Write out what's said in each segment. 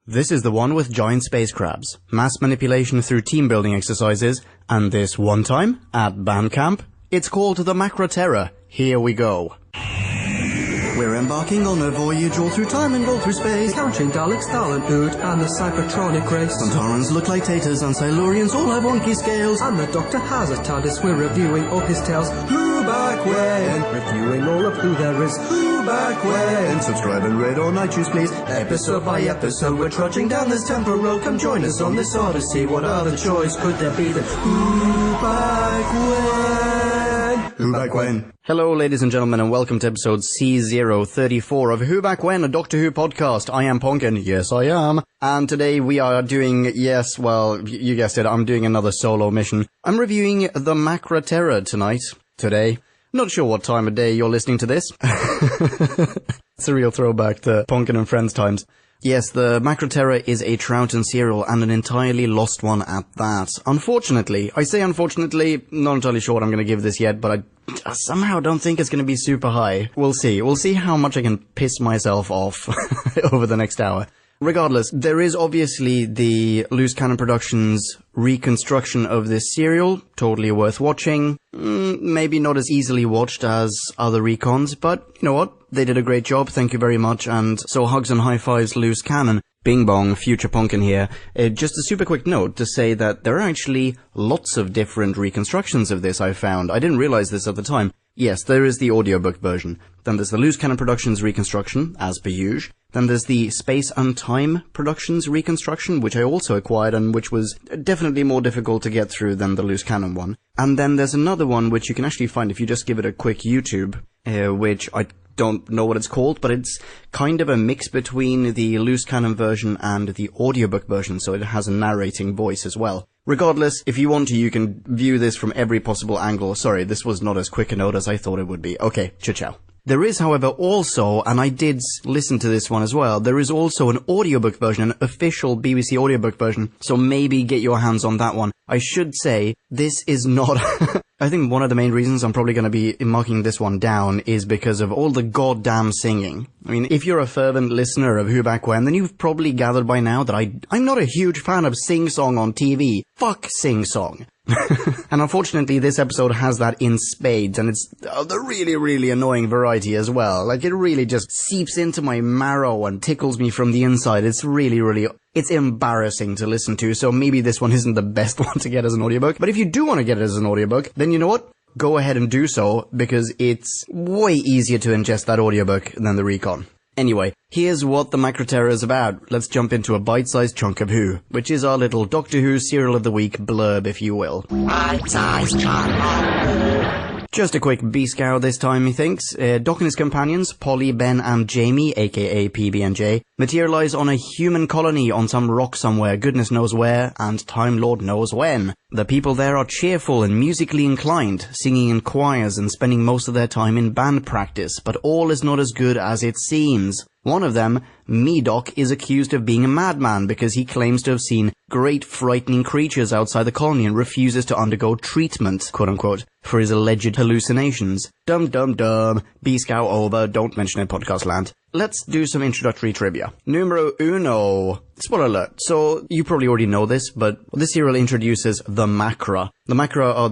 This is the one with giant space crabs, mass manipulation through team building exercises, and this one time, at band camp, it's called the Macra Terror. Here we go. We're embarking on a voyage all through time and all through space, encountering Daleks, Thal and Ood, and the Cybertronic race. Santarans look like taters and Silurians all have wonky scales. And the Doctor has a TARDIS, we're reviewing all his tales. Who back when? Reviewing all of who there is. Who back when? Subscribe and rate on iTunes, please. Episode by episode, we're trudging down this temporal road. Come join us on this odyssey. What other choice could there be than Who back when? Who back when? Hello, ladies and gentlemen, and welcome to episode C034 of Who Back When, a Doctor Who podcast. I am Ponkin. Yes, I am. And today we are doing, yes, well, you guessed it, I'm doing another solo mission. I'm reviewing the Macra Terror today. Not sure what time of day you're listening to this. It's a real throwback to Ponkin and Friends times. Yes, the Macra Terror is a Troughton serial, and an entirely lost one at that. Unfortunately, I say unfortunately, not entirely sure what I'm going to give this yet, but I somehow don't think it's going to be super high. We'll see. We'll see how much I can piss myself off over the next hour. Regardless, there is obviously the Loose Cannon Productions reconstruction of this serial, totally worth watching. Maybe not as easily watched as other recons, but you know what? They did a great job, thank you very much, and so hugs and high fives, Loose Cannon. Bing bong, future Ponkin here. Just a super quick note to say that there are actually lots of different reconstructions of this I found. I didn't realize this at the time. Yes, there is the audiobook version. Then there's the Loose Cannon Productions reconstruction, as per usual. Then there's the Space and Time Productions reconstruction, which I also acquired and which was definitely more difficult to get through than the Loose Cannon one. And then there's another one which you can actually find if you just give it a quick YouTube, which I don't know what it's called, but it's kind of a mix between the Loose Cannon version and the audiobook version, so it has a narrating voice as well. Regardless, if you want to, you can view this from every possible angle. Sorry, this was not as quick a note as I thought it would be. Okay, ciao. There is, however, also, and I did listen to this one as well, there is also an audiobook version, an official BBC audiobook version, so maybe get your hands on that one. I should say, this is not... I think one of the main reasons I'm probably going to be marking this one down is because of all the goddamn singing. I mean, if you're a fervent listener of Who Back When, then you've probably gathered by now that I'm not a huge fan of sing-song on TV. Fuck sing-song. And unfortunately, this episode has that in spades, and it's the really, really annoying variety as well. Like, it really just seeps into my marrow and tickles me from the inside. It's really, really... It's embarrassing to listen to, so maybe this one isn't the best one to get as an audiobook. But if you do want to get it as an audiobook, then you know what? Go ahead and do so, because it's way easier to ingest that audiobook than the recon. Anyway, here's what the Macra Terror is about. Let's jump into a bite-sized chunk of Who, which is our little Doctor Who Serial of the Week blurb, if you will. Bite-sized chunk of Who. Just a quick B-scour this time, he thinks. Doc and his companions, Polly, Ben and Jamie, aka PB&J, materialize on a human colony on some rock somewhere, goodness knows where, and Time Lord knows when. The people there are cheerful and musically inclined, singing in choirs and spending most of their time in band practice, but all is not as good as it seems. One of them, Doc, is accused of being a madman because he claims to have seen great frightening creatures outside the colony and refuses to undergo treatment, quote-unquote, for his alleged hallucinations. Dum-dum-dum, B-scow over, don't mention it, podcast land. Let's do some introductory trivia. Numero uno. Spoiler alert. So, you probably already know this, but this serial introduces the Macra. The Macra are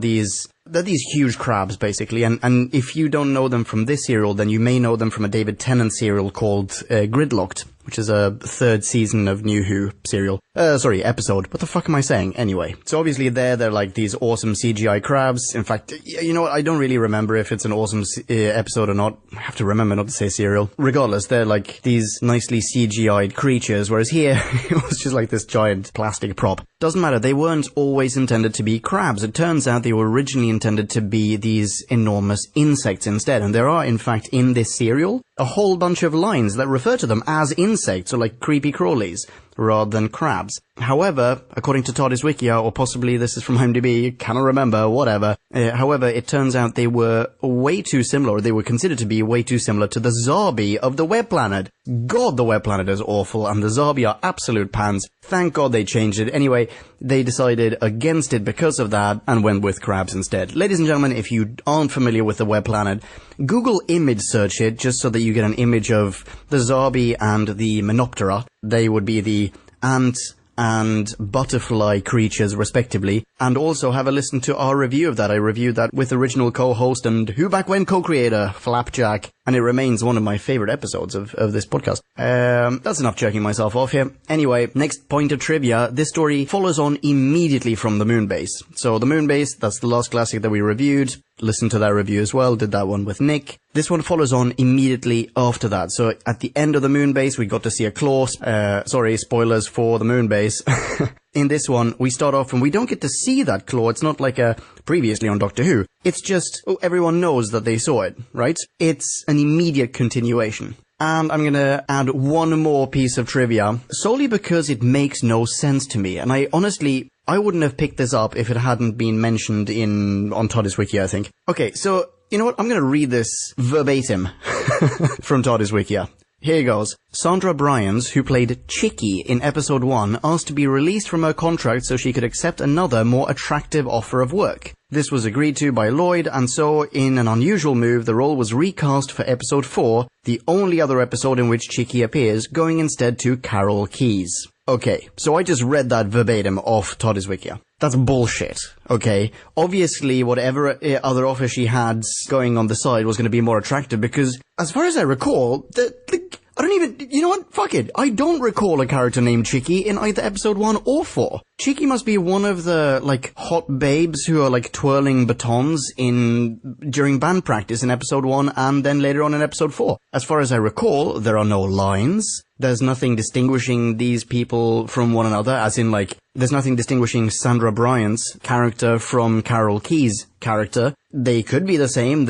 they're these huge crabs, basically, and if you don't know them from this serial, then you may know them from a David Tennant serial called Gridlocked, which is a third season of New Who serial. Episode. What the fuck am I saying? Anyway. So obviously they're like these awesome CGI crabs. In fact, you know what? I don't really remember if it's an awesome episode or not. I have to remember not to say serial. Regardless, they're like these nicely CGI'd creatures, whereas here, it was just like this giant plastic prop. Doesn't matter, they weren't always intended to be crabs. It turns out they were originally intended to be these enormous insects instead, and there are, in fact, in this serial, a whole bunch of lines that refer to them as insects, or like creepy crawlies, rather than crabs. However, according to TARDIS Wikia, or possibly this is from IMDb, cannot remember, whatever. However, it turns out they were way too similar, or they were considered to be way too similar to the Zarbi of the Web Planet. God, the Web Planet is awful, and the Zarbi are absolute pans. Thank God they changed it. Anyway, they decided against it because of that, and went with crabs instead. Ladies and gentlemen, if you aren't familiar with the Web Planet, Google image search it, just so that you get an image of the Zarbi and the Menoptera. They would be the ants and butterfly creatures respectively, and also have a listen to our review of that. I reviewed that with original co-host and Who Back When co-creator Flapjack, and it remains one of my favorite episodes of this podcast. That's enough jerking myself off here. Anyway, next point of trivia. This story follows on immediately from the Moonbase. So the Moonbase, that's the last classic that we reviewed. Listen to that review as well. Did that one with Nick. This one follows on immediately after that. So at the end of the Moonbase, we got to see a claw. Sorry, spoilers for the Moonbase. In this one, we start off and we don't get to see that claw. It's not like previously on Doctor Who. It's just, everyone knows that they saw it, right? It's an immediate continuation. And I'm gonna add one more piece of trivia, solely because it makes no sense to me. And I wouldn't have picked this up if it hadn't been mentioned on TARDIS Wiki, I think. Okay, so, you know what? I'm gonna read this verbatim from TARDIS Wiki. Here goes. Sandra Bryans, who played Chicky in episode 1, asked to be released from her contract so she could accept another, more attractive offer of work. This was agreed to by Lloyd, and so, in an unusual move, the role was recast for episode 4, the only other episode in which Chicky appears, going instead to Carol Keyes. Okay, so I just read that verbatim off TARDIS Wiki. That's bullshit, okay? Obviously, whatever other offer she had going on the side was going to be more attractive because, as far as I recall, I don't even, you know what? Fuck it. I don't recall a character named Chicky in either episode 1 or 4. Chicky must be one of the, hot babes who are, twirling batons during band practice in episode 1 and then later on in episode 4. As far as I recall, there are no lines. There's nothing distinguishing these people from one another, as in, there's nothing distinguishing Sandra Bryant's character from Carol Keyes' character. They could be the same.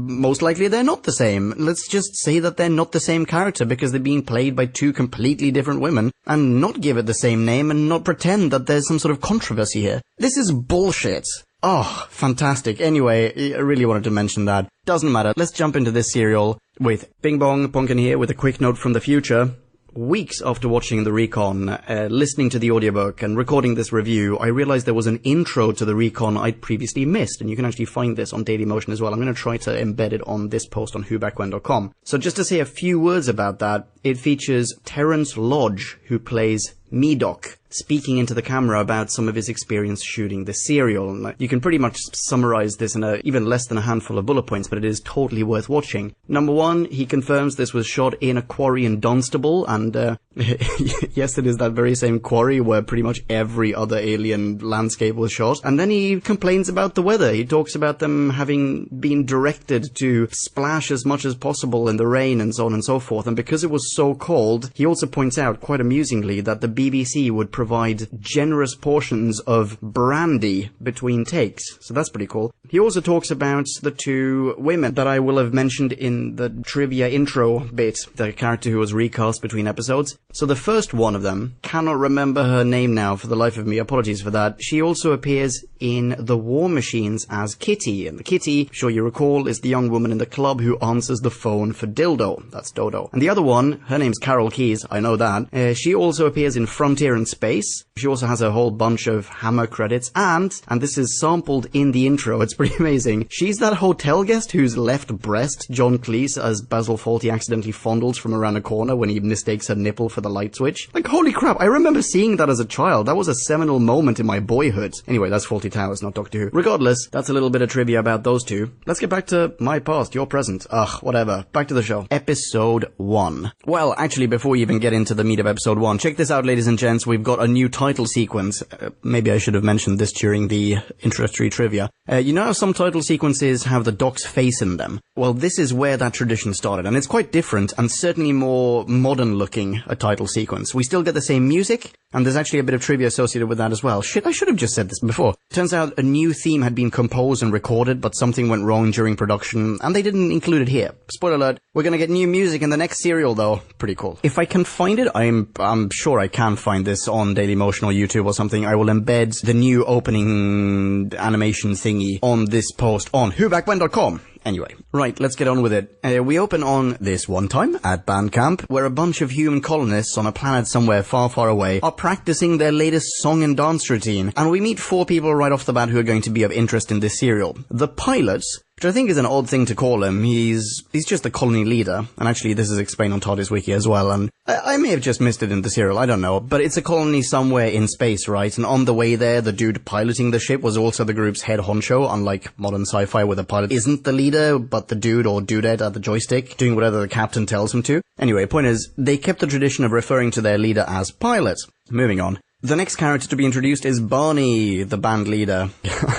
Most likely they're not the same. Let's just say that they're not the same character because they're being played by two completely different women, and not give it the same name and not pretend that there's some sort of controversy here. This is bullshit. Oh, fantastic. Anyway, I really wanted to mention that. Doesn't matter. Let's jump into this serial with Bing Bong Ponkin here with a quick note from the future. Weeks after watching the recon, listening to the audiobook and recording this review, I realized there was an intro to the recon I'd previously missed, and you can actually find this on Dailymotion as well. I'm going to try to embed it on this post on whobackwhen.com. So just to say a few words about that, it features Terence Lodge, who plays Medoc, speaking into the camera about some of his experience shooting the serial. You can pretty much summarize this in even less than a handful of bullet points, but it is totally worth watching. Number 1, he confirms this was shot in a quarry in Dunstable, and yes, it is that very same quarry where pretty much every other alien landscape was shot. And then he complains about the weather. He talks about them having been directed to splash as much as possible in the rain and so on and so forth. And because it was so cold, he also points out, quite amusingly, that the BBC would provide generous portions of brandy between takes. So that's pretty cool. He also talks about the two women that I will have mentioned in the trivia intro bit, the character who was recast between episodes. So the first one of them, cannot remember her name now for the life of me, apologies for that. She also appears in The War Machines as Kitty, and the Kitty, sure you recall, is the young woman in the club who answers the phone for Dildo. That's Dodo. And the other one, her name's Carol Keyes, I know that. She also appears in Frontier and Space. She also has a whole bunch of Hammer credits, and this is sampled in the intro, it's pretty amazing, she's that hotel guest whose left breast John Cleese as Basil Fawlty accidentally fondles from around a corner when he mistakes her nipple for the light switch. Holy crap, I remember seeing that as a child. That was a seminal moment in my boyhood. Anyway, that's Fawlty Towers, not Doctor Who. Regardless, that's a little bit of trivia about those two. Let's get back to my past, your present. Ugh, whatever. Back to the show. Episode 1. Well, actually, before we even get into the meat of episode 1, check this out, ladies and gents. We've got a new title sequence. Maybe I should have mentioned this during the introductory trivia. You know how some title sequences have the Doc's face in them? Well, this is where that tradition started, and it's quite different and certainly more modern looking, a title sequence. We still get the same music, and there's actually a bit of trivia associated with that as well. Shit, I should have just said this before. Turns out a new theme had been composed and recorded, but something went wrong during production, and they didn't include it here. Spoiler alert, we're gonna get new music in the next serial though. Pretty cool. If I can find it, I'm sure I can find this on Dailymotion or YouTube or something. I will embed the new opening animation thingy on this post on whobackwhen.com. Anyway, right, let's get on with it. We open on this one time at band camp, where a bunch of human colonists on a planet somewhere far, far away are practicing their latest song and dance routine, and we meet 4 people right off the bat who are going to be of interest in this serial. The pilot, which I think is an odd thing to call him. He's just a colony leader, and actually this is explained on TARDIS Wiki as well, and I may have just missed it in the serial, I don't know, but it's a colony somewhere in space, right? And on the way there, the dude piloting the ship was also the group's head honcho, unlike modern sci-fi where the pilot isn't the leader, but the dude or dudette at the joystick, doing whatever the captain tells him to. Anyway, point is, they kept the tradition of referring to their leader as pilot. Moving on. The next character to be introduced is Barney, the band leader.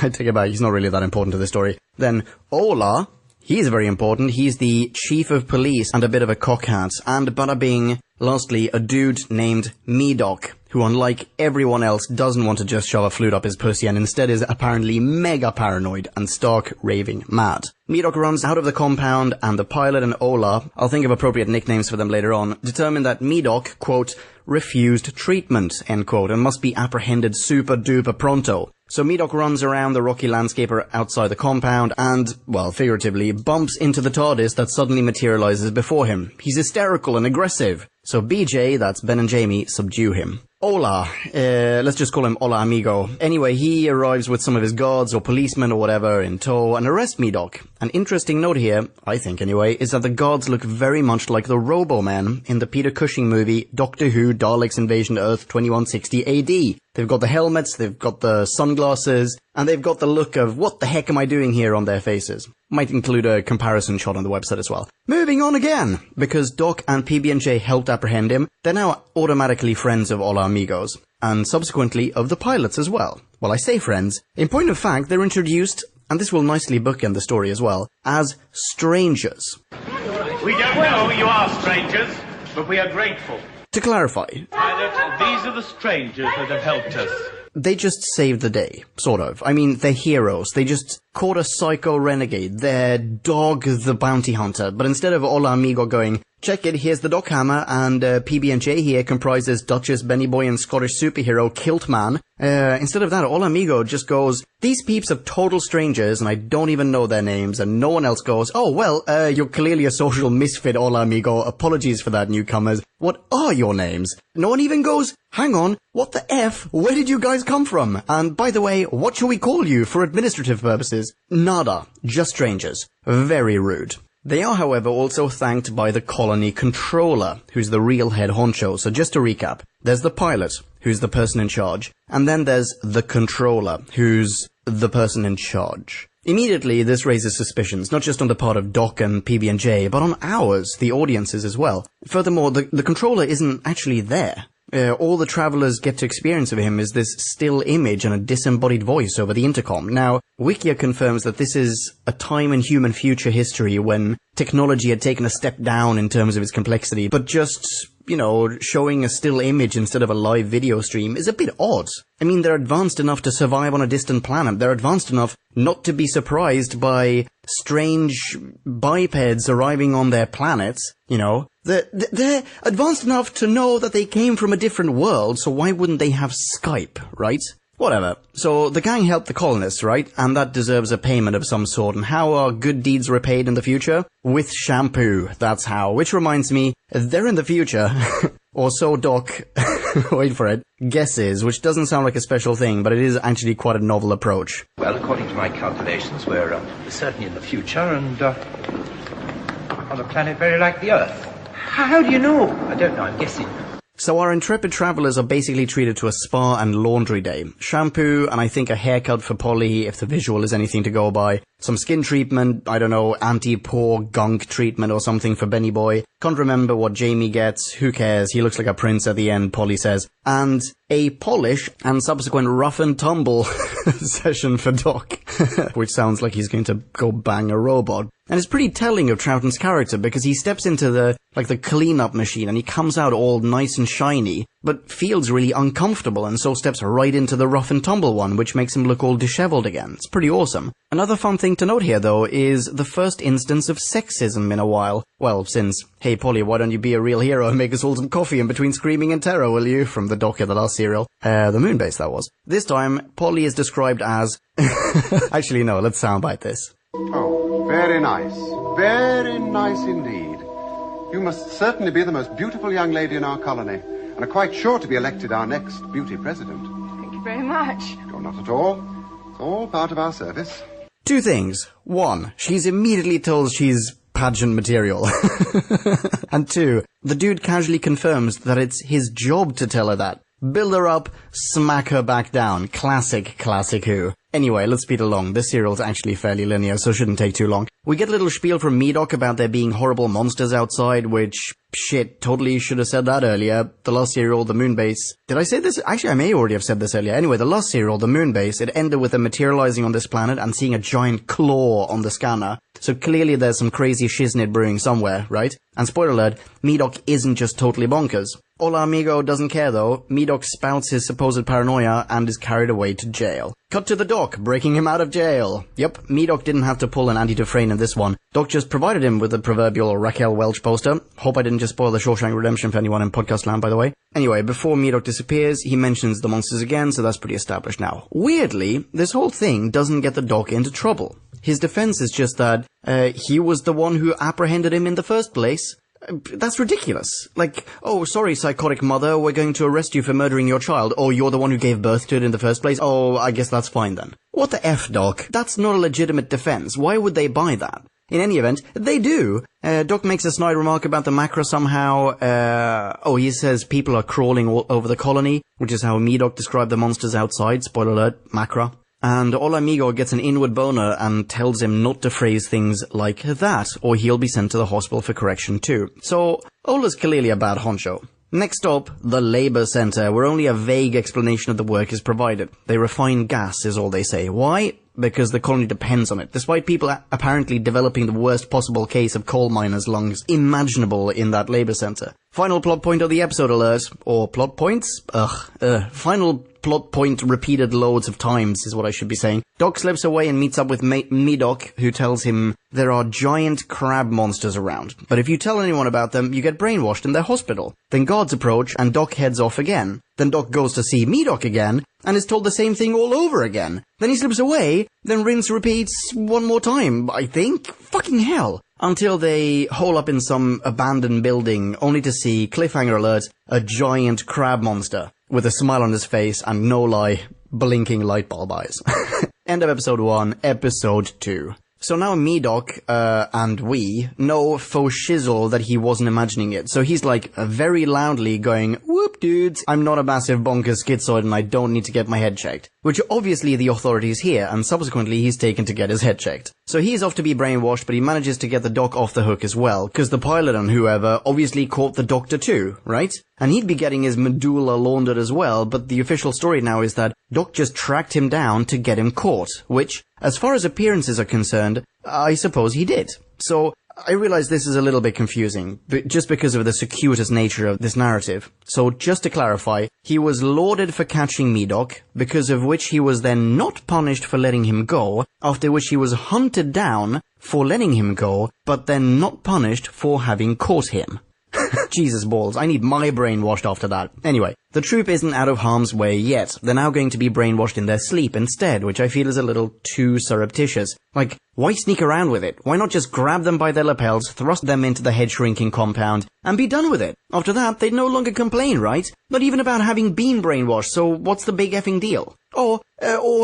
I take it back, he's not really that important to the story. Then Ola, he's very important. He's the chief of police and a bit of a cockhat. And bada bing, lastly, a dude named Medoc, who unlike everyone else doesn't want to just shove a flute up his pussy and instead is apparently mega paranoid and stark raving mad. Medoc runs out of the compound and the pilot and Ola, I'll think of appropriate nicknames for them later on, determine that Medoc, quote, refused treatment, end quote, and must be apprehended super duper pronto. So Medoc runs around the rocky landscape outside the compound and, well, figuratively, bumps into the TARDIS that suddenly materializes before him. He's hysterical and aggressive. So BJ, that's Ben and Jamie, subdue him. Ola, let's just call him Hola Amigo. Anyway, he arrives with some of his guards or policemen or whatever in tow and arrests Medoc. An interesting note here, I think anyway, is that the guards look very much like the Robo-Men in the Peter Cushing movie Doctor Who Daleks Invasion Earth 2160 AD. They've got the helmets, they've got the sunglasses, and they've got the look of what the heck am I doing here on their faces. Might include a comparison shot on the website as well. Moving on again, because Doc and PB&J helped apprehend him, they're now automatically friends of Hola Amigos, and subsequently of the pilots as well. Well, I say friends. In point of fact, they're introduced, and this will nicely bookend the story as well, as strangers. We don't know you are strangers, but we are grateful. To clarify, Pilot, these are the strangers that have helped us. they just saved the day, sort of. I mean, they're heroes. They just caught a psycho renegade. They're Dog the Bounty Hunter. But instead of Hola Amigo going, check it, here's the Doc Hammer, and PB&J here comprises Duchess, Benny Boy, and Scottish superhero Kilt Man. Instead of that, Hola Amigo just goes, these peeps are total strangers, and I don't even know their names, and no one else goes, oh, well, you're clearly a social misfit, Hola Amigo. Apologies for that, newcomers. What are your names? No one even goes, hang on, what the F? Where did you guys come from? And by the way, what shall we call you for administrative purposes? Nada. Just strangers. Very rude. They are, however, also thanked by the colony controller, who's the real head honcho. So just to recap, there's the pilot, who's the person in charge, and then there's the controller, who's the person in charge. Immediately, this raises suspicions, not just on the part of Doc and PB&J, but on ours, the audiences as well. Furthermore, the controller isn't actually there. All the travelers get to experience of him is this still image and a disembodied voice over the intercom. Now, Wikia confirms that this is a time in human future history when technology had taken a step down in terms of its complexity, but just, you know, showing a still image instead of a live video stream is a bit odd. I mean, they're advanced enough to survive on a distant planet. They're advanced enough not to be surprised by strange bipeds arriving on their planets, you know. They're advanced enough to know that they came from a different world, so why wouldn't they have Skype, right? Whatever. So the gang helped the colonists, right? And that deserves a payment of some sort. And how are good deeds repaid in the future? With shampoo. That's how. Which reminds me, they're in the future. Or so Doc, wait for it, guesses, which doesn't sound like a special thing, but it is actually quite a novel approach. Well, according to my calculations, we're certainly in the future and on a planet very like the Earth. How do you know? I don't know, I'm guessing. So our intrepid travelers are basically treated to a spa and laundry day. Shampoo, and I think a haircut for Polly, if the visual is anything to go by. Some skin treatment, I don't know, anti-pore gunk treatment or something for Benny Boy. Can't remember what Jamie gets, who cares, he looks like a prince at the end, Polly says. And a polish and subsequent rough and tumble session for Doc. Which sounds like he's going to go bang a robot. And it's pretty telling of Troughton's character, because he steps into the clean-up machine and he comes out all nice and shiny, but feels really uncomfortable and so steps right into the rough and tumble one, which makes him look all disheveled again. It's pretty awesome. Another fun thing to note here, though, is the first instance of sexism in a while. Well, since, hey Polly, why don't you be a real hero and make us all some coffee in between screaming in terror, will you? From the Doc of the last serial. The Moonbase, that was. This time, Polly is described as... Actually, no, let's soundbite this. Oh, very nice. Very nice indeed. You must certainly be the most beautiful young lady in our colony, and are quite sure to be elected our next beauty president. Thank you very much. Oh, not at all. It's all part of our service. Two things. One, she's immediately told she's pageant material. And two, the dude casually confirms that it's his job to tell her that. Build her up, smack her back down. Classic Who. Anyway, let's speed along. This serial's actually fairly linear, so shouldn't take too long. We get a little spiel from Medoc about there being horrible monsters outside, which, shit, totally should have said that earlier. The last serial, the moon base. Did I say this? Actually, I may already have said this earlier. Anyway, the last serial, the moon base, it ended with them materializing on this planet and seeing a giant claw on the scanner. So clearly there's some crazy shiznit brewing somewhere, right? And spoiler alert, Medoc isn't just totally bonkers. Hola Amigo doesn't care though. Medoc spouts his supposed paranoia and is carried away to jail. Cut to the Doc, breaking him out of jail. Yep, Medoc didn't have to pull an Andy Dufresne in this one. Doc just provided him with the proverbial Raquel Welch poster. Hope I didn't just spoil the Shawshank Redemption for anyone in podcast land, by the way. Anyway, before Medoc disappears, he mentions the monsters again, so that's pretty established now. Weirdly, this whole thing doesn't get the Doc into trouble. His defense is just that he was the one who apprehended him in the first place. That's ridiculous. Like, oh, sorry, psychotic mother, we're going to arrest you for murdering your child. Oh, you're the one who gave birth to it in the first place? Oh, I guess that's fine then. What the F, Doc? That's not a legitimate defense. Why would they buy that? In any event, they do. Doc makes a snide remark about the Macra somehow. He says people are crawling all over the colony, which is how Medoc described the monsters outside. Spoiler alert, Macra. And Hola Amigo gets an inward boner and tells him not to phrase things like that, or he'll be sent to the hospital for correction too. So, Ola's clearly a bad honcho. Next up, the labor center, where only a vague explanation of the work is provided. They refine gas, is all they say. Why? Because the colony depends on it, despite people apparently developing the worst possible case of coal miners' lungs imaginable in that labor center. Final plot point of the episode alert, or plot points? Final plot point repeated loads of times is what I should be saying. Doc slips away and meets up with Medoc, who tells him there are giant crab monsters around, but if you tell anyone about them, you get brainwashed in their hospital. Then guards approach, and Doc heads off again. Then Doc goes to see Medoc again, and is told the same thing all over again. Then he slips away, then rinse repeats one more time, I think. Fucking hell. Until they hole up in some abandoned building, only to see, cliffhanger alert, a giant crab monster, with a smile on his face and, no lie, blinking light bulb eyes. End of episode 1, episode 2. So now Medoc, and we know faux shizzle that he wasn't imagining it. So he's like very loudly going, whoop dudes, I'm not a massive bonkers schizoid and I don't need to get my head checked. Which obviously the authorities hear, and subsequently he's taken to get his head checked. So he's off to be brainwashed, but he manages to get the Doc off the hook as well, because the pilot and whoever obviously caught the Doctor too, right? And he'd be getting his medulla laundered as well, but the official story now is that Doc just tracked him down to get him caught, which, as far as appearances are concerned, I suppose he did. So, I realize this is a little bit confusing, but just because of the circuitous nature of this narrative. So, just to clarify, he was lauded for catching Medoc, because of which he was then not punished for letting him go, after which he was hunted down for letting him go, but then not punished for having caught him. Jesus balls, I need my brain washed after that. Anyway, the troop isn't out of harm's way yet. They're now going to be brainwashed in their sleep instead, which I feel is a little too surreptitious. Like, why sneak around with it? Why not just grab them by their lapels, thrust them into the head-shrinking compound, and be done with it? After that, they'd no longer complain, right? Not even about having been brainwashed, so what's the big effing deal? Or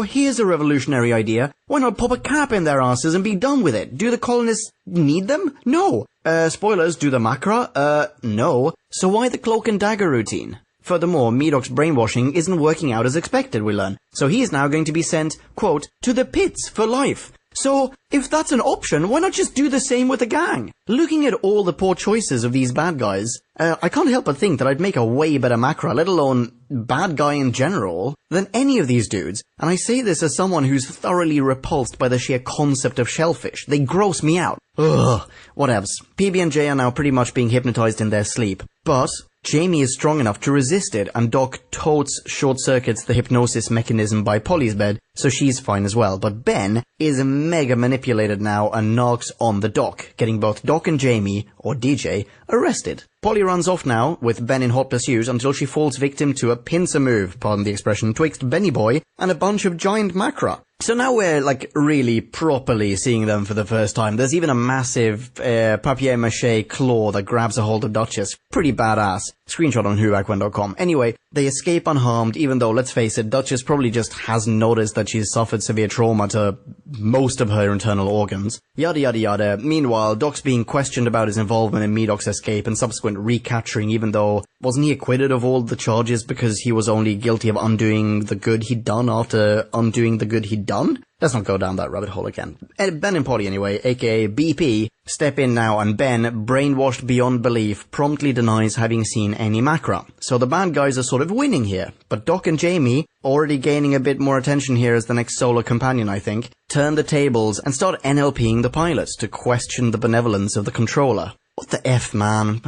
here's a revolutionary idea. Why not pop a cap in their asses and be done with it? Do the colonists need them? No. Spoilers, do the Macra? No. So why the cloak and dagger routine? Furthermore, Medoc's brainwashing isn't working out as expected, we learn. So he is now going to be sent, quote, to the pits for life. So, if that's an option, why not just do the same with the gang? Looking at all the poor choices of these bad guys, I can't help but think that I'd make a way better Macra, let alone bad guy in general, than any of these dudes. And I say this as someone who's thoroughly repulsed by the sheer concept of shellfish. They gross me out. Ugh. Whatevs. PB and J are now pretty much being hypnotized in their sleep. But Jamie is strong enough to resist it, and Doc totes short-circuits the hypnosis mechanism by Polly's bed, so she's fine as well. But Ben is mega manipulated now and knocks on the Doc, getting both Doc and Jamie, or DJ, arrested. Polly runs off now, with Ben in hot pursuit, until she falls victim to a pincer move, pardon the expression, twixt Benny Boy and a bunch of giant Macra. So now we're, like, really properly seeing them for the first time. There's even a massive papier-mâché claw that grabs a hold of Duchess. Pretty badass. Screenshot on whobackwen.com. Anyway, they escape unharmed, even though, let's face it, Duchess probably just hasn't noticed that she's suffered severe trauma to most of her internal organs. Yada yada yada. Meanwhile, Doc's being questioned about his involvement in Medoc's escape and subsequent recapturing, even though, wasn't he acquitted of all the charges because he was only guilty of undoing the good he'd done after undoing the good he'd done? Let's not go down that rabbit hole again. Ben and Polly anyway, aka BP, step in now, and Ben, brainwashed beyond belief, promptly denies having seen any Macra. So the bad guys are sort of winning here. But Doc and Jamie, already gaining a bit more attention here as the next solo companion I think, turn the tables and start NLPing the pilot to question the benevolence of the controller. What the F, man?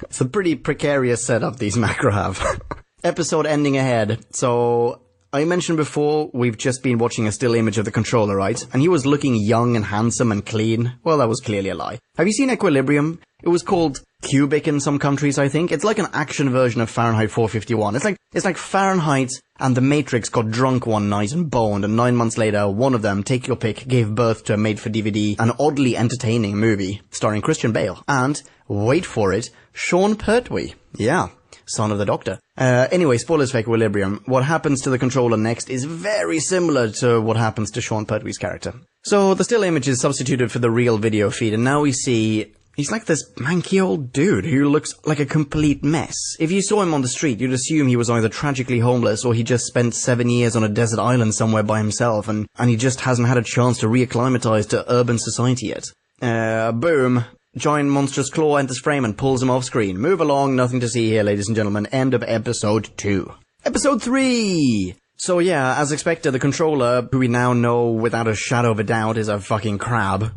It's a pretty precarious setup these Macra have. Episode ending ahead, so I mentioned before, we've just been watching a still image of the controller, right? And he was looking young and handsome and clean. Well, that was clearly a lie. Have you seen Equilibrium? It was called Cubic in some countries, I think. It's like an action version of Fahrenheit 451. It's like Fahrenheit and the Matrix got drunk one night and boned, and 9 months later, one of them, take your pick, gave birth to a made-for-DVD, an oddly entertaining movie starring Christian Bale. And, wait for it, Sean Pertwee. Yeah. Son of the Doctor. Anyway, spoilers for Equilibrium. What happens to the controller next is very similar to what happens to Sean Pertwee's character. So, the still image is substituted for the real video feed, and now we see he's like this manky old dude who looks like a complete mess. If you saw him on the street, you'd assume he was either tragically homeless or he just spent 7 years on a desert island somewhere by himself, and he just hasn't had a chance to reacclimatize to urban society yet. Boom. Giant monstrous claw enters frame and pulls him off screen. Move along, nothing to see here, ladies and gentlemen. End of episode 2. Episode 3! So yeah, as expected, the controller, who we now know without a shadow of a doubt is a fucking crab,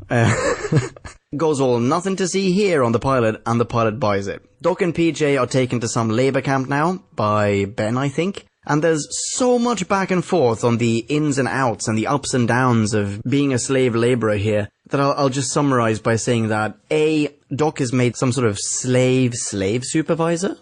goes all nothing to see here on the pilot, and the pilot buys it. Doc and PJ are taken to some labor camp now, by Ben, I think. And there's so much back and forth on the ins and outs and the ups and downs of being a slave laborer here that I'll just summarize by saying that A, Doc is made some sort of slave supervisor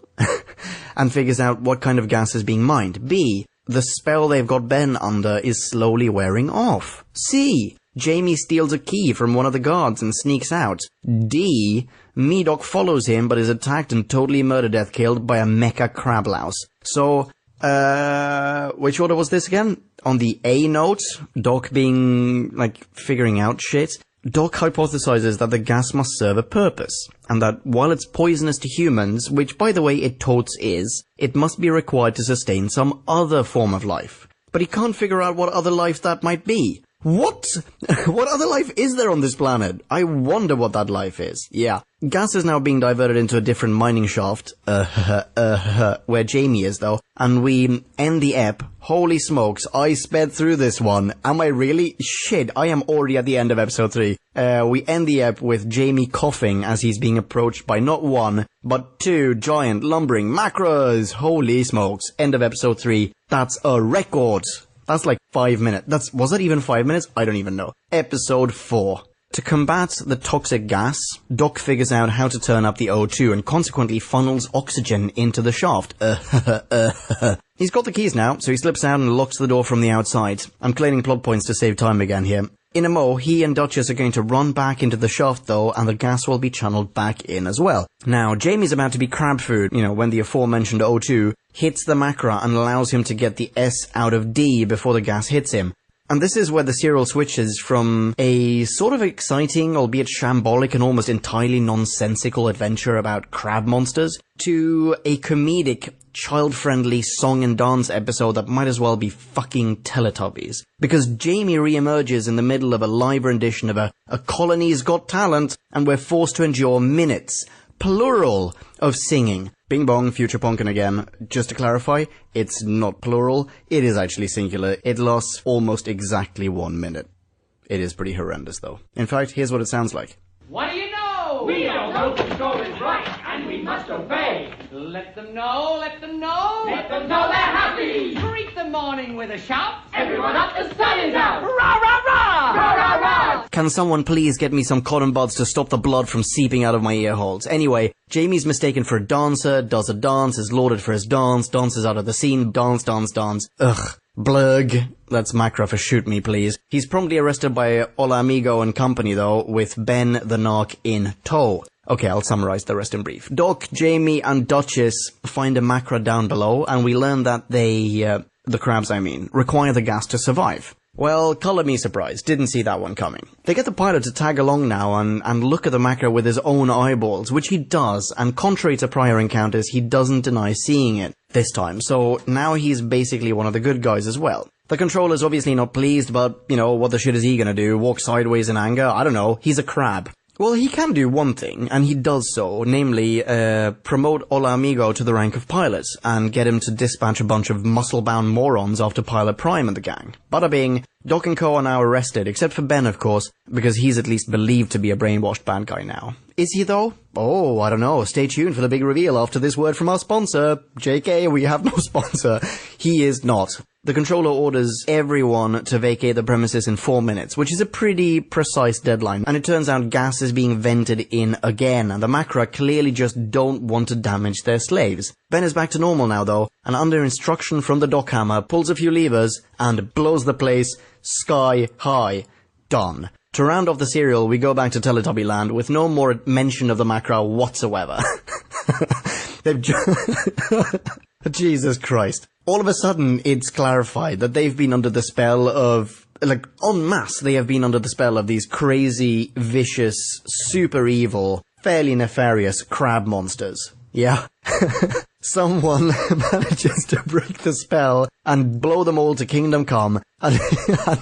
and figures out what kind of gas is being mined. B, the spell they've got Ben under is slowly wearing off. C, Jamie steals a key from one of the guards and sneaks out. D, Medoc follows him but is attacked and totally murder-death killed by a mecha crab louse. So, which order was this again? On the A note, Doc being, like, figuring out shit, Doc hypothesizes that the gas must serve a purpose, and that while it's poisonous to humans, which by the way it totes is, it must be required to sustain some other form of life. But he can't figure out what other life that might be. What? What other life is there on this planet? I wonder what that life is. Yeah. Gas is now being diverted into a different mining shaft, where Jamie is though, and we end the ep. Holy smokes, I sped through this one. Am I really? Shit, I am already at the end of episode 3. We end the ep with Jamie coughing as he's being approached by not one, but 2 giant lumbering Macras. Holy smokes. End of episode 3. That's a record. That's like 5 minutes. Was that even 5 minutes? I don't even know. Episode 4. To combat the toxic gas, Doc figures out how to turn up the O2 and consequently funnels oxygen into the shaft. He's got the keys now, so he slips out and locks the door from the outside. I'm claiming plot points to save time again here. In a mo, he and Duchess are going to run back into the shaft though, and the gas will be channeled back in as well. Now, Jamie's about to be crab food, when the aforementioned O2 hits the Macra and allows him to get the S out of D before the gas hits him. And this is where the serial switches from a sort of exciting, albeit shambolic and almost entirely nonsensical adventure about crab monsters to a comedic, child-friendly song and dance episode that might as well be fucking Teletubbies. Because Jamie re-emerges in the middle of a live rendition of a Colony's Got Talent, and we're forced to endure minutes, plural, of singing. Bing bong, future Ponkin again. Just to clarify, it's not plural, it is actually singular. It lasts almost exactly 1 minute. It is pretty horrendous though. In fact, here's what it sounds like. What do you know? We all know control is right, and we must obey. Let them know, let them know. Let them know they're happy. Greet the morning with a shout. Everyone up, the sun is out. Rah, rah, rah! Rah, rah, rah! Can someone please get me some cotton buds to stop the blood from seeping out of my ear holes? Anyway, Jamie's mistaken for a dancer, does a dance, is lauded for his dance, dances out of the scene, dance. Ugh. Blurg. That's Macra for shoot me, please. He's promptly arrested by Hola Amigo and company, though, with Ben the Narc in tow. Okay, I'll summarize the rest in brief. Doc, Jamie, and Duchess find a Macra down below, and we learn that they, the crabs I mean, require the gas to survive. Well, color me surprised. Didn't see that one coming. They get the pilot to tag along now and look at the Macra with his own eyeballs, which he does, and contrary to prior encounters, he doesn't deny seeing it this time. So now he's basically one of the good guys as well. The controller's obviously not pleased, but, you know, what the shit is he gonna do? Walk sideways in anger? I don't know. He's a crab. Well, he can do one thing, and he does so, namely, promote Hola Amigo to the rank of pilot, and get him to dispatch a bunch of muscle-bound morons after Pilot Prime and the gang. Bada bing, Doc and Co are now arrested, except for Ben, of course, because he's at least believed to be a brainwashed bad guy now. Is he, though? Oh, I don't know. Stay tuned for the big reveal after this word from our sponsor. JK, we have no sponsor. He is not. The controller orders everyone to vacate the premises in 4 minutes, which is a pretty precise deadline, and it turns out gas is being vented in again, and the Macra clearly just don't want to damage their slaves. Ben is back to normal now, though, and under instruction from the dock hammer, pulls a few levers, and blows the place sky high. Done. To round off the serial, we go back to Teletubby Land with no more mention of the Macra whatsoever. They've Jesus Christ. All of a sudden, it's clarified that they've been under the spell of, like, en masse, they have been under the spell of these crazy, vicious, super evil, fairly nefarious crab monsters. Yeah. Someone manages to break the spell and blow them all to Kingdom Come, and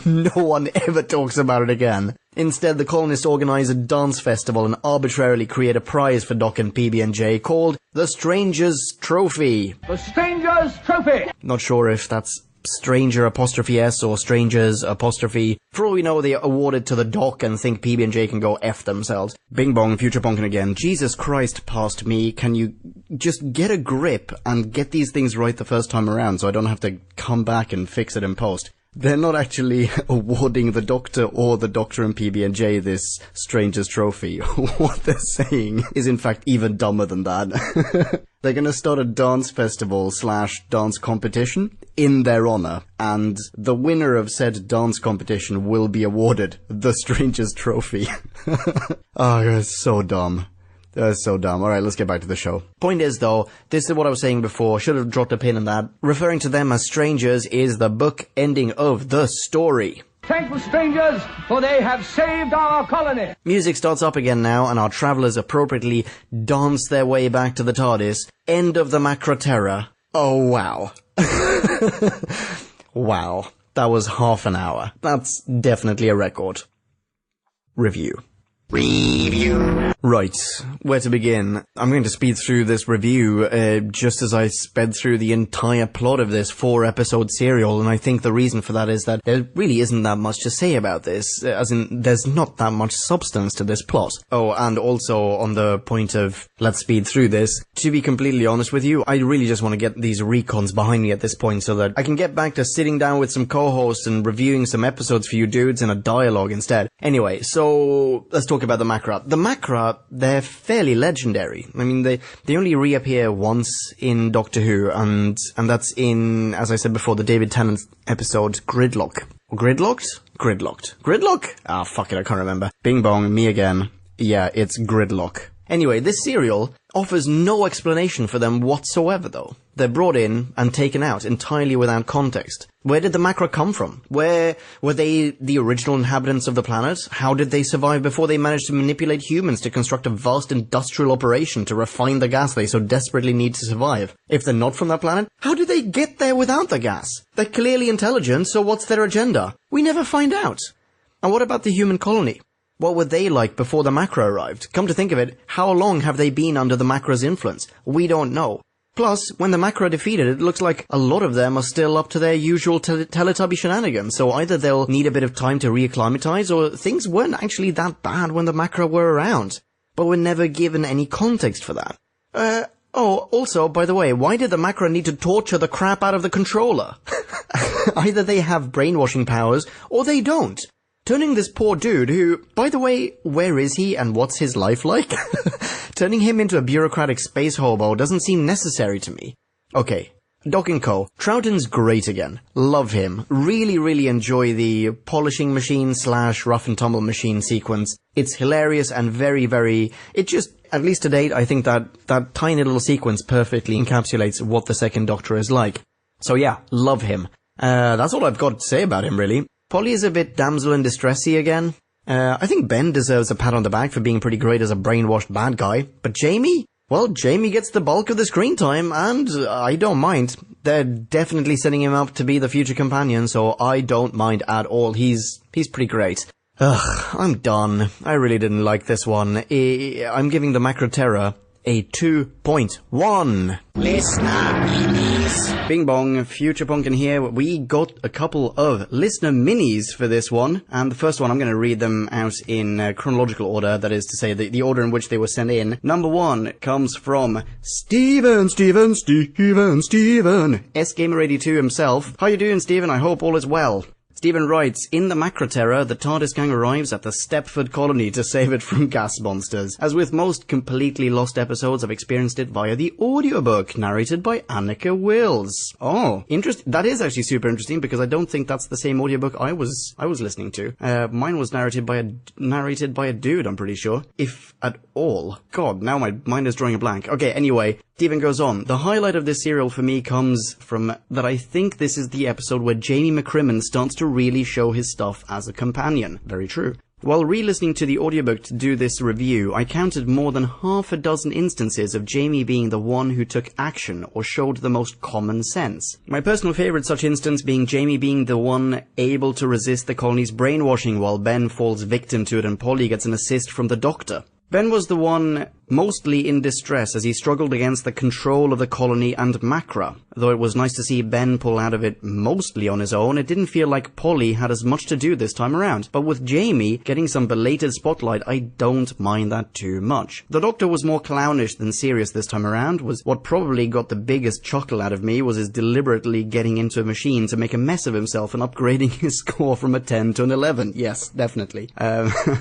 no one ever talks about it again. Instead, the colonists organize a dance festival and arbitrarily create a prize for Doc and PB&J called the Stranger's Trophy. The Stranger's Trophy! Not sure if that's Stranger apostrophe S or Strangers apostrophe. For all we know, they award it to the Doc and think PB&J can go F themselves. Bing bong, future Ponkin again. Jesus Christ, past me, can you just get a grip and get these things right the first time around so I don't have to come back and fix it in post? They're not actually awarding the Doctor or the Doctor and PB&J this Stranger's Trophy. What they're saying is in fact even dumber than that. They're gonna start a dance festival / dance competition in their honor, and the winner of said dance competition will be awarded the Stranger's Trophy. Oh, it's so dumb. That's so dumb. Alright, let's get back to the show. Point is, though, this is what I was saying before, should have dropped a pin in that. Referring to them as strangers is the book ending of the story. Thankful strangers, for they have saved our colony. Music starts up again now, and our travellers appropriately dance their way back to the TARDIS. End of the Macra Terror. Oh, wow. Wow. That was half an hour. That's definitely a record. Review. Right, where to begin? I'm going to speed through this review, just as I sped through the entire plot of this 4-episode serial, and I think the reason for that is that there really isn't that much to say about this, as in, there's not that much substance to this plot. Oh, and also, on the point of, let's speed through this, to be completely honest with you, I really just want to get these recons behind me at this point so that I can get back to sitting down with some co-hosts and reviewing some episodes for you dudes in a dialogue instead. Anyway, so, let's talk about the Macra. The Macra, they're fairly legendary. I mean, they only reappear once in Doctor Who, and that's in, as I said before, the David Tennant episode Gridlock. Gridlocked? Gridlocked. Gridlock? Ah, fuck it, I can't remember. Bing bong, me again. Yeah, it's Gridlock. Anyway, this serial offers no explanation for them whatsoever, though. They're brought in and taken out entirely without context. Where did the Macra come from? Where were they the original inhabitants of the planet? How did they survive before they managed to manipulate humans to construct a vast industrial operation to refine the gas they so desperately need to survive? If they're not from that planet, how did they get there without the gas? They're clearly intelligent, so what's their agenda? We never find out. And what about the human colony? What were they like before the Macra arrived? Come to think of it, how long have they been under the Macra's influence? We don't know. Plus, when the Macra defeated, it looks like a lot of them are still up to their usual Teletubby shenanigans, so either they'll need a bit of time to reacclimatize, or things weren't actually that bad when the Macra were around. But we're never given any context for that. Also, by the way, why did the Macra need to torture the crap out of the controller? Either they have brainwashing powers, or they don't. Turning this poor dude, who, by the way, where is he and what's his life like? Turning him into a bureaucratic space hobo doesn't seem necessary to me. Okay, Doc & Co. Troughton's great again. Love him. Really, really enjoy the polishing machine / rough and tumble machine sequence. It's hilarious and very, very... It just, at least to date, I think that tiny little sequence perfectly encapsulates what the Second Doctor is like. So yeah, love him. That's all I've got to say about him, really. Polly is a bit damsel in distressy again. I think Ben deserves a pat on the back for being pretty great as a brainwashed bad guy. But Jamie? Well, Jamie gets the bulk of the screen time, and I don't mind. They're definitely setting him up to be the future companion, so I don't mind at all. He's pretty great. Ugh, I'm done. I really didn't like this one. I'm giving the Macra Terror a 2.1. Listener minis. Bing bong, Future Punkin here. We got a couple of listener minis for this one, and the first one, I'm going to read them out in chronological order, that is to say, the order in which they were sent in. Number 1 comes from Steven, S-Gamer82 himself. How you doing, Steven? I hope all is well. Stephen writes, in the Macra Terror, the TARDIS gang arrives at the Stepford colony to save it from gas monsters. As with most completely lost episodes, I've experienced it via the audiobook, narrated by Annika Wills. Oh, interesting. That is actually super interesting, because I don't think that's the same audiobook I was listening to. Mine was narrated by a dude, I'm pretty sure. If at all. God, now my mind is drawing a blank. Okay, anyway, Stephen goes on. The highlight of this serial for me comes from that I think this is the episode where Jamie McCrimmon starts to really show his stuff as a companion. Very true. While re-listening to the audiobook to do this review, I counted more than half a dozen instances of Jamie being the one who took action or showed the most common sense. My personal favourite such instance being Jamie being the one able to resist the colony's brainwashing while Ben falls victim to it and Polly gets an assist from the Doctor. Ben was the one mostly in distress as he struggled against the control of the colony and Macra. Though it was nice to see Ben pull out of it mostly on his own, it didn't feel like Polly had as much to do this time around. But with Jamie getting some belated spotlight, I don't mind that too much. The Doctor was more clownish than serious this time around. Was what probably got the biggest chuckle out of me was his deliberately getting into a machine to make a mess of himself and upgrading his score from a 10 to an 11. Yes, definitely.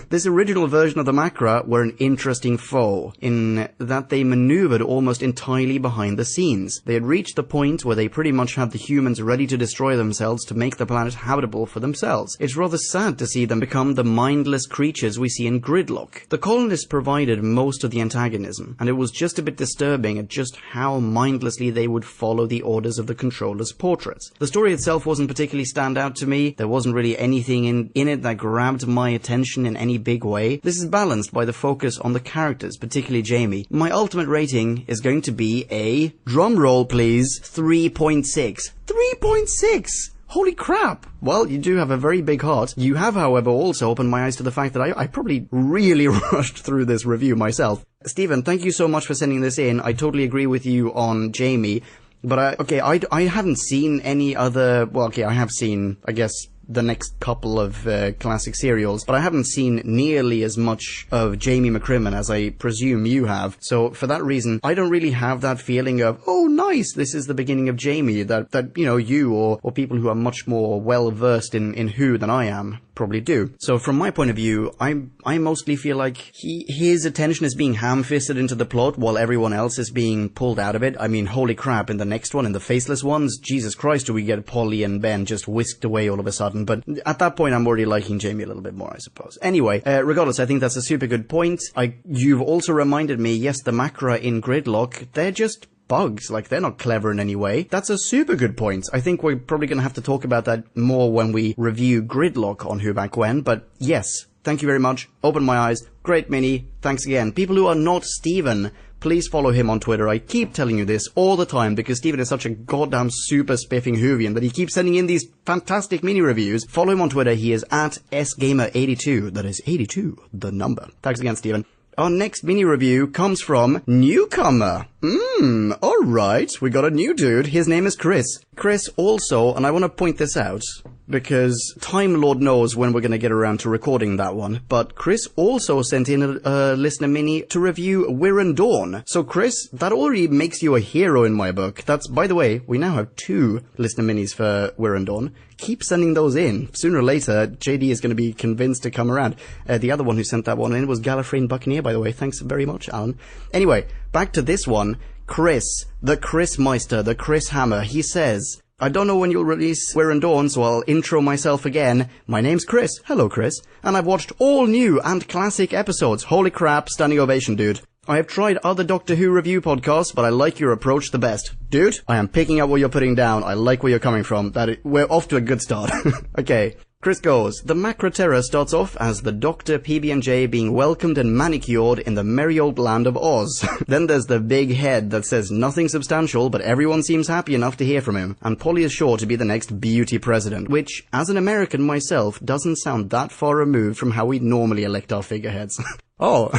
This original version of the Macra were an interesting foe, in that they maneuvered almost entirely behind the scenes. They had reached the point where they pretty much had the humans ready to destroy themselves to make the planet habitable for themselves. It's rather sad to see them become the mindless creatures we see in Gridlock. The colonists provided most of the antagonism, and it was just a bit disturbing at just how mindlessly they would follow the orders of the controller's portraits. The story itself wasn't particularly stand out to me. There wasn't really anything in it that grabbed my attention in any big way. This is balanced by the focus on the characters, particularly Jamie. My ultimate rating is going to be a, drum roll please, 3.6. 3.6! Holy crap! Well, you do have a very big heart. You have, however, also opened my eyes to the fact that I probably really rushed through this review myself. Stephen, thank you so much for sending this in. I totally agree with you on Jamie. But, I haven't seen any other... Well, okay, I have seen, I guess, the next couple of classic serials, but I haven't seen nearly as much of Jamie McCrimmon as I presume you have. So for that reason, I don't really have that feeling of, oh nice, this is the beginning of Jamie, that you know, you or people who are much more well versed in Who than I am probably do. So from my point of view, I mostly feel like his attention is being ham-fisted into the plot while everyone else is being pulled out of it. I mean, holy crap, in the next one, in the Faceless Ones, Jesus Christ, do we get Polly and Ben just whisked away all of a sudden. But at that point, I'm already liking Jamie a little bit more, I suppose. Anyway, regardless, I think that's a super good point. You've also reminded me, yes, the Macra in Gridlock, they're just bugs. Like, they're not clever in any way. That's a super good point. I think we're probably going to have to talk about that more when we review Gridlock on Who Back When. But yes, thank you very much. Open my eyes. Great mini. Thanks again. People who are not Steven, please follow him on Twitter. I keep telling you this all the time because Steven is such a goddamn super spiffing Whovian that he keeps sending in these fantastic mini reviews. Follow him on Twitter. He is at sgamer82. That is 82, the number. Thanks again, Steven. Our next mini review comes from Newcomer. Alright, we got a new dude. His name is Chris. Chris also, and I want to point this out, because Time Lord knows when we're going to get around to recording that one, but Chris also sent in a listener mini to review Wirren Dawn. So Chris, that already makes you a hero in my book. That's, by the way, we now have 2 listener minis for Wirren Dawn. Keep sending those in. Sooner or later, JD is going to be convinced to come around. The other one who sent that one in was Gallifreyan Buccaneer, by the way. Thanks very much, Alan. Anyway, back to this one. Chris, the Chris Meister, the Chris Hammer, he says, I don't know when you'll release We're in Dawn, so I'll intro myself again. My name's Chris. Hello, Chris. And I've watched all new and classic episodes. Holy crap, standing ovation, dude. I have tried other Doctor Who review podcasts, but I like your approach the best. Dude, I am picking up what you're putting down. I like where you're coming from. We're off to a good start. Okay. Chris goes, the Macra Terror starts off as the Dr. PB&J being welcomed and manicured in the merry old land of Oz. Then there's the big head that says nothing substantial, but everyone seems happy enough to hear from him. And Polly is sure to be the next beauty president, which, as an American myself, doesn't sound that far removed from how we normally elect our figureheads. Oh.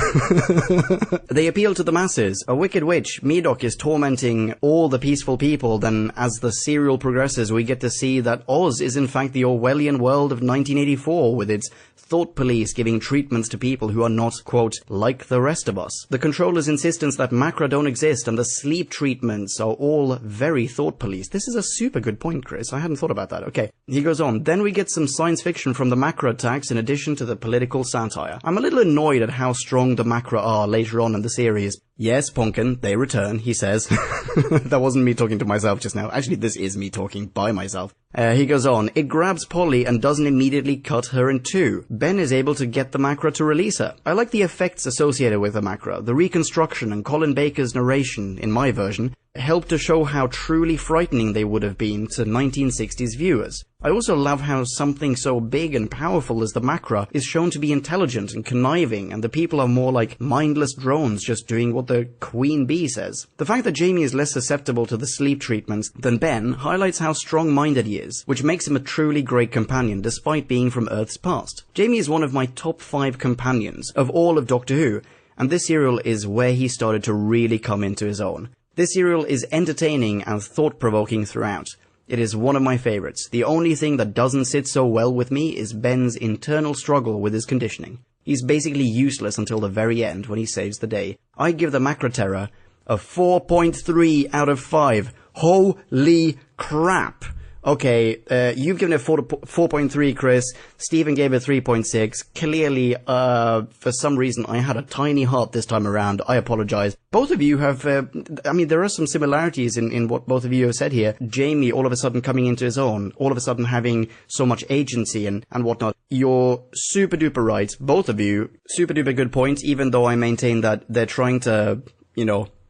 They appeal to the masses. A wicked witch, Medoc, is tormenting all the peaceful people. Then, as the serial progresses, we get to see that Oz is in fact the Orwellian world of 1984, with its thought police giving treatments to people who are not, quote, like the rest of us. The controller's insistence that Macra don't exist and the sleep treatments are all very thought police. This is a super good point, Chris. I hadn't thought about that. Okay. He goes on. Then we get some science fiction from the Macra attacks in addition to the political satire. I'm a little annoyed at how strong the Macra are later on in the series. Yes, Pumpkin, they return, he says. That wasn't me talking to myself just now. Actually, this is me talking by myself. He goes on, it grabs Polly and doesn't immediately cut her in two. Ben is able to get the Macra to release her. I like the effects associated with the Macra. The reconstruction and Colin Baker's narration, in my version, helped to show how truly frightening they would have been to 1960s viewers. I also love how something so big and powerful as the Macra is shown to be intelligent and conniving, and the people are more like mindless drones just doing what the Queen Bee says. The fact that Jamie is less susceptible to the sleep treatments than Ben highlights how strong-minded he is, which makes him a truly great companion despite being from Earth's past. Jamie is one of my top 5 companions of all of Doctor Who, and this serial is where he started to really come into his own. This serial is entertaining and thought-provoking throughout. It is one of my favorites. The only thing that doesn't sit so well with me is Ben's internal struggle with his conditioning. He's basically useless until the very end when he saves the day. I give the Macra Terror a 4.3 out of 5. Holy crap! Okay, you've given it 4.3, Chris. Stephen gave it 3.6. Clearly, for some reason, I had a tiny heart this time around. I apologize. Both of you have, there are some similarities in what both of you have said here. Jamie all of a sudden coming into his own, all of a sudden having so much agency and whatnot. You're super duper right. Both of you, super duper good points, even though I maintain that they're trying to,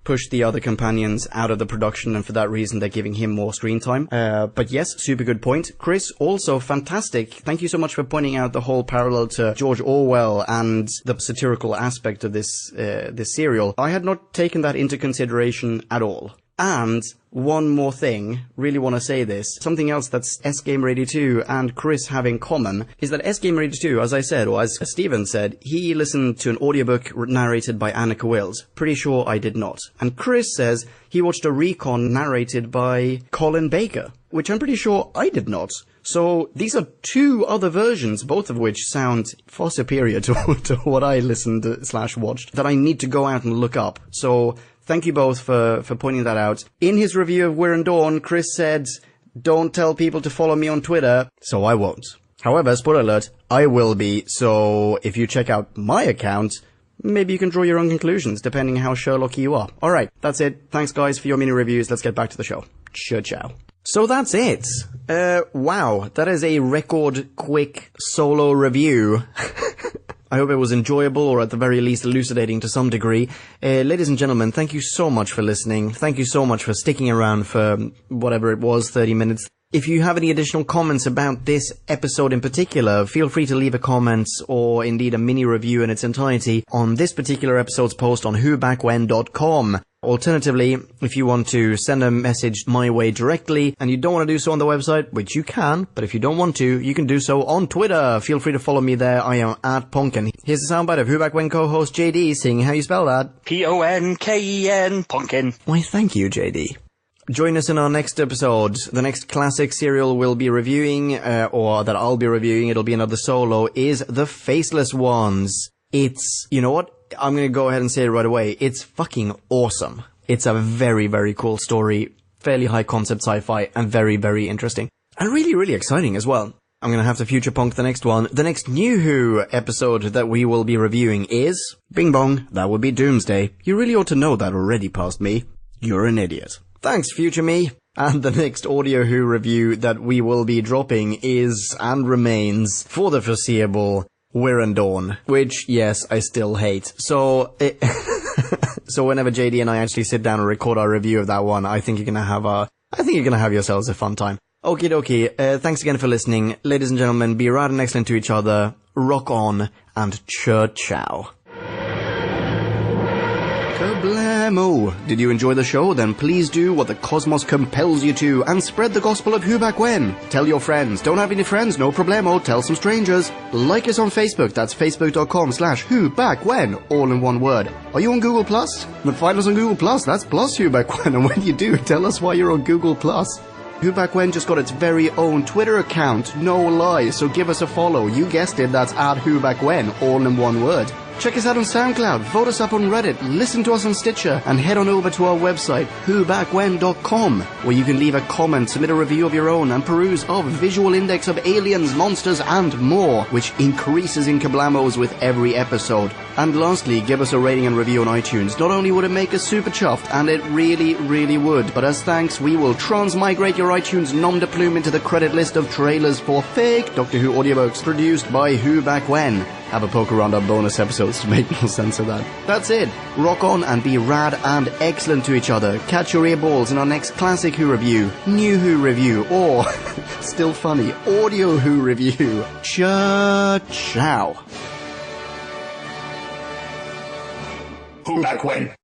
push the other companions out of the production, and for that reason they're giving him more screen time. But yes, super good point. Chris, also fantastic. Thank you so much for pointing out the whole parallel to George Orwell and the satirical aspect of this serial. I had not taken that into consideration at all. And one more thing, really want to say this, something else that's SGamer82 and Chris have in common is that SGamer82, as I said, or as Steven said, he listened to an audiobook narrated by Annika Wills. Pretty sure I did not. And Chris says he watched a recon narrated by Colin Baker, which I'm pretty sure I did not. So these are 2 other versions, both of which sound far superior to what I listened / watched, that I need to go out and look up. So thank you both for pointing that out. In his review of We're in Dawn, Chris said, don't tell people to follow me on Twitter, so I won't. However, spoiler alert, I will be, so if you check out my account, maybe you can draw your own conclusions, depending how Sherlocky you are. Alright, that's it. Thanks guys for your mini reviews. Let's get back to the show. Ciao. So that's it. Wow, that is a record quick solo review. I hope it was enjoyable, or at the very least elucidating to some degree. Ladies and gentlemen, thank you so much for listening. Thank you so much for sticking around for whatever it was, 30 minutes. If you have any additional comments about this episode in particular, feel free to leave a comment or indeed a mini review in its entirety on this particular episode's post on whobackwhen.com. Alternatively, if you want to send a message my way directly and you don't want to do so on the website, which you can, but if you don't want to, you can do so on Twitter. Feel free to follow me there. I am @Ponken. Here's a soundbite of Who Back When co-host JD singing how you spell that. Ponken, Ponken. Why, thank you, JD. Join us in our next episode. The next classic serial we'll be reviewing, or that I'll be reviewing, it'll be another solo, is The Faceless Ones. It's, you know what? I'm gonna go ahead and say it right away. It's fucking awesome. It's a very, very cool story, fairly high concept sci-fi, and very, very interesting. And really, really exciting as well. I'm gonna have to future punk the next one. The next New Who episode that we will be reviewing is... Bing bong, that would be Doomsday. You really ought to know that already past me. you're an idiot. Thanks, future me. And the next Audio Who review that we will be dropping is, and remains, for the foreseeable, Dawn, which, yes, I still hate. So, so whenever JD and I actually sit down and record our review of that one, I think you're gonna have yourselves a fun time. Okie dokie, thanks again for listening. Ladies and gentlemen, be rad and excellent to each other, rock on, and ciao. Kablamo! Did you enjoy the show? Then please do what the cosmos compels you to, and spread the gospel of Who Back When. Tell your friends. Don't have any friends? No problemo. Tell some strangers. Like us on Facebook. That's facebook.com/Who Back When, all in one word. Are you on Google+? Then find us on Google+. That's plus Who Back When. And when you do, tell us why you're on Google+. Who Back When just got its very own Twitter account, no lie, so give us a follow. You guessed it, that's @WhoBackWhen, all in one word. Check us out on SoundCloud, vote us up on Reddit, listen to us on Stitcher, and head on over to our website, whobackwhen.com, where you can leave a comment, submit a review of your own, and peruse our visual index of aliens, monsters, and more, which increases in kablamos with every episode. And lastly, give us a rating and review on iTunes. Not only would it make us super chuffed, and it really, really would, but as thanks, we will transmigrate your iTunes nom de plume into the credit list of trailers for fake Doctor Who audiobooks produced by Who Back When. Have a poke around our bonus episodes to make more sense of that. That's it. Rock on and be rad and excellent to each other. Catch your earballs in our next classic Who review, new Who review, or, still funny, audio Who review. Ciao. Who Back When?